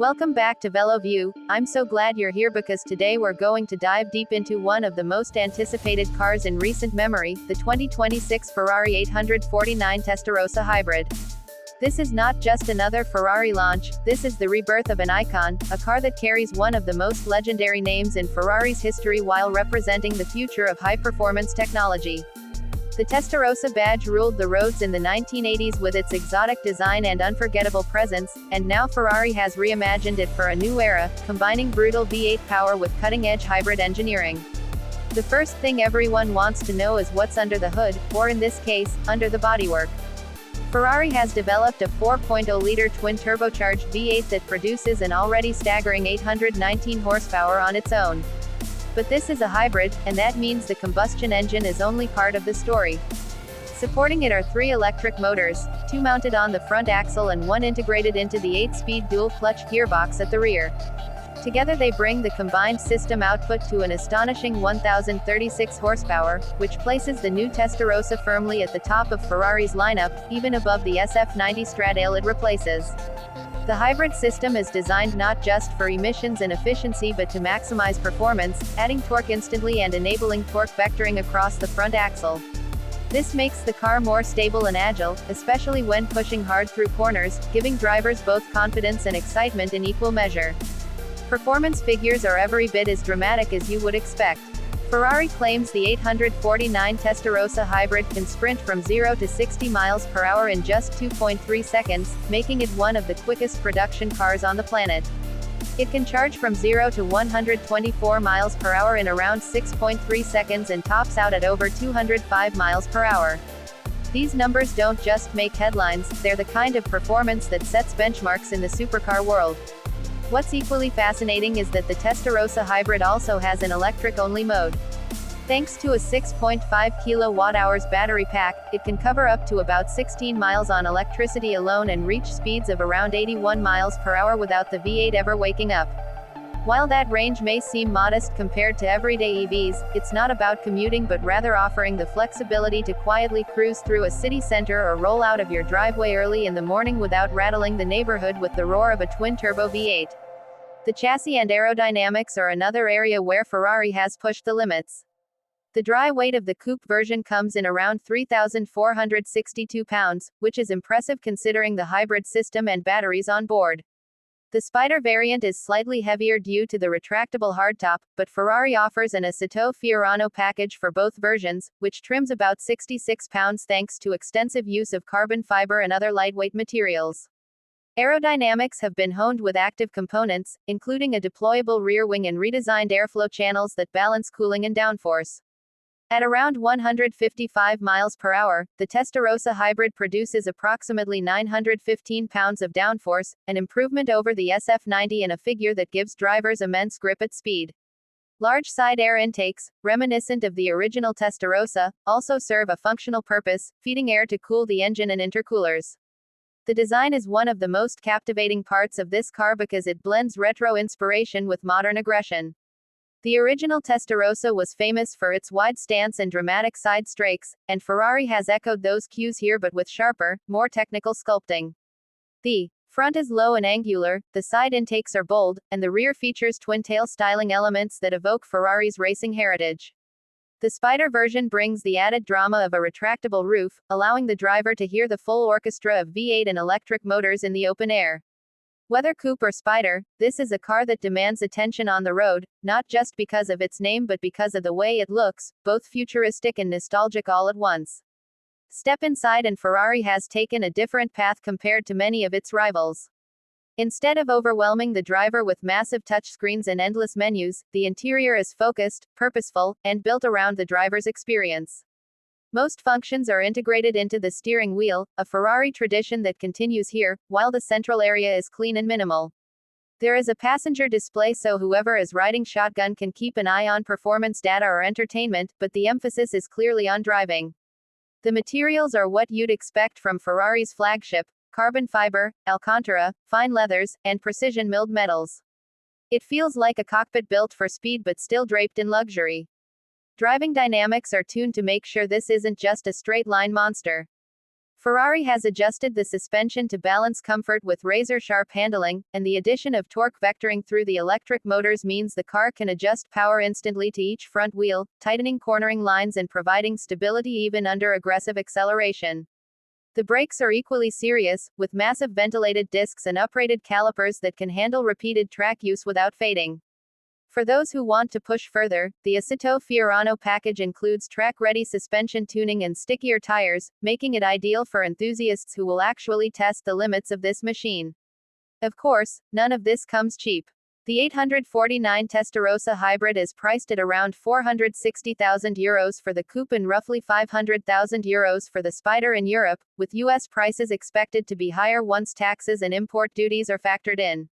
Welcome back to VeloView. I'm so glad you're here because today we're going to dive deep into one of the most anticipated cars in recent memory, the 2026 Ferrari 849 Testarossa Hybrid. This is not just another Ferrari launch, this is the rebirth of an icon, a car that carries one of the most legendary names in Ferrari's history while representing the future of high-performance technology. The Testarossa badge ruled the roads in the 1980s with its exotic design and unforgettable presence, and now Ferrari has reimagined it for a new era, combining brutal V8 power with cutting-edge hybrid engineering. The first thing everyone wants to know is what's under the hood, or in this case, under the bodywork. Ferrari has developed a 4.0-liter twin-turbocharged V8 that produces an already staggering 819 horsepower on its own. But this is a hybrid, and that means the combustion engine is only part of the story. Supporting it are three electric motors, two mounted on the front axle and one integrated into the 8-speed dual-clutch gearbox at the rear. Together they bring the combined system output to an astonishing 1,036 horsepower, which places the new Testarossa firmly at the top of Ferrari's lineup, even above the SF90 Stradale it replaces. The hybrid system is designed not just for emissions and efficiency but to maximize performance, adding torque instantly and enabling torque vectoring across the front axle. This makes the car more stable and agile, especially when pushing hard through corners, giving drivers both confidence and excitement in equal measure. Performance figures are every bit as dramatic as you would expect. Ferrari claims the 849 Testarossa Hybrid can sprint from 0 to 60 miles per hour in just 2.3 seconds, making it one of the quickest production cars on the planet. It can charge from 0 to 124 miles per hour in around 6.3 seconds and tops out at over 205 miles per hour. These numbers don't just make headlines, they're the kind of performance that sets benchmarks in the supercar world. What's equally fascinating is that the Testarossa Hybrid also has an electric-only mode. Thanks to a 6.5 kWh battery pack, it can cover up to about 16 miles on electricity alone and reach speeds of around 81 miles per hour without the V8 ever waking up. While that range may seem modest compared to everyday EVs, it's not about commuting but rather offering the flexibility to quietly cruise through a city center or roll out of your driveway early in the morning without rattling the neighborhood with the roar of a twin-turbo V8. The chassis and aerodynamics are another area where Ferrari has pushed the limits. The dry weight of the coupe version comes in around 3,462 pounds, which is impressive considering the hybrid system and batteries on board. The Spider variant is slightly heavier due to the retractable hardtop, but Ferrari offers an Aceto Fiorano package for both versions, which trims about 66 pounds thanks to extensive use of carbon fiber and other lightweight materials. Aerodynamics have been honed with active components, including a deployable rear wing and redesigned airflow channels that balance cooling and downforce. At around 155 miles per hour, the Testarossa Hybrid produces approximately 915 pounds of downforce, an improvement over the SF90 and a figure that gives drivers immense grip at speed. Large side air intakes, reminiscent of the original Testarossa, also serve a functional purpose, feeding air to cool the engine and intercoolers. The design is one of the most captivating parts of this car because it blends retro inspiration with modern aggression. The original Testarossa was famous for its wide stance and dramatic side strakes, and Ferrari has echoed those cues here but with sharper, more technical sculpting. The front is low and angular, the side intakes are bold, and the rear features twin-tail styling elements that evoke Ferrari's racing heritage. The Spider version brings the added drama of a retractable roof, allowing the driver to hear the full orchestra of V8 and electric motors in the open air. Whether coupe or Spider, this is a car that demands attention on the road, not just because of its name but because of the way it looks, both futuristic and nostalgic all at once. Step inside and Ferrari has taken a different path compared to many of its rivals. Instead of overwhelming the driver with massive touchscreens and endless menus, the interior is focused, purposeful, and built around the driver's experience. Most functions are integrated into the steering wheel, a Ferrari tradition that continues here, while the central area is clean and minimal. There is a passenger display so whoever is riding shotgun can keep an eye on performance data or entertainment, but the emphasis is clearly on driving. The materials are what you'd expect from Ferrari's flagship: carbon fiber, Alcantara, fine leathers, and precision-milled metals. It feels like a cockpit built for speed but still draped in luxury. Driving dynamics are tuned to make sure this isn't just a straight-line monster. Ferrari has adjusted the suspension to balance comfort with razor-sharp handling, and the addition of torque vectoring through the electric motors means the car can adjust power instantly to each front wheel, tightening cornering lines and providing stability even under aggressive acceleration. The brakes are equally serious, with massive ventilated discs and uprated calipers that can handle repeated track use without fading. For those who want to push further, the Assetto Fiorano package includes track-ready suspension tuning and stickier tires, making it ideal for enthusiasts who will actually test the limits of this machine. Of course, none of this comes cheap. The 849 Testarossa Hybrid is priced at around €460,000 for the coupe and roughly €500,000 for the Spider in Europe, with US prices expected to be higher once taxes and import duties are factored in.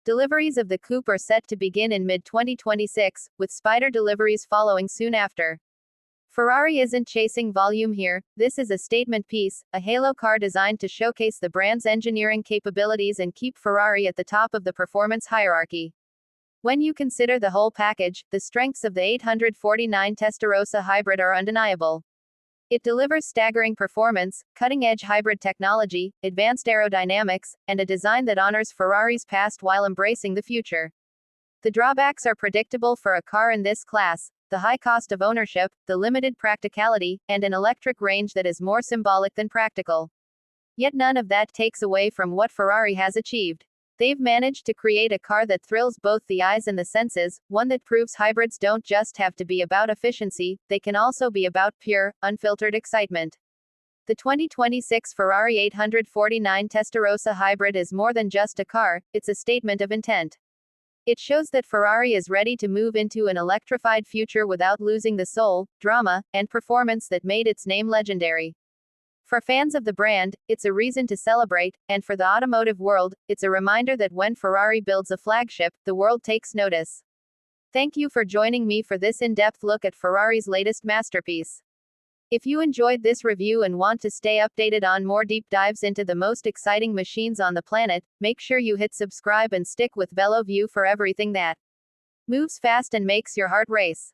Deliveries of the coupe are set to begin in mid-2026, with Spider deliveries following soon after. Ferrari isn't chasing volume here, this is a statement piece, a halo car designed to showcase the brand's engineering capabilities and keep Ferrari at the top of the performance hierarchy. When you consider the whole package, the strengths of the 849 Testarossa Hybrid are undeniable. It delivers staggering performance, cutting-edge hybrid technology, advanced aerodynamics, and a design that honors Ferrari's past while embracing the future. The drawbacks are predictable for a car in this class: the high cost of ownership, the limited practicality, and an electric range that is more symbolic than practical. Yet none of that takes away from what Ferrari has achieved. They've managed to create a car that thrills both the eyes and the senses, one that proves hybrids don't just have to be about efficiency, they can also be about pure, unfiltered excitement. The 2026 Ferrari 849 Testarossa Hybrid is more than just a car, it's a statement of intent. It shows that Ferrari is ready to move into an electrified future without losing the soul, drama, and performance that made its name legendary. For fans of the brand, it's a reason to celebrate, and for the automotive world, it's a reminder that when Ferrari builds a flagship, the world takes notice. Thank you for joining me for this in-depth look at Ferrari's latest masterpiece. If you enjoyed this review and want to stay updated on more deep dives into the most exciting machines on the planet, make sure you hit subscribe and stick with VeloView for everything that moves fast and makes your heart race.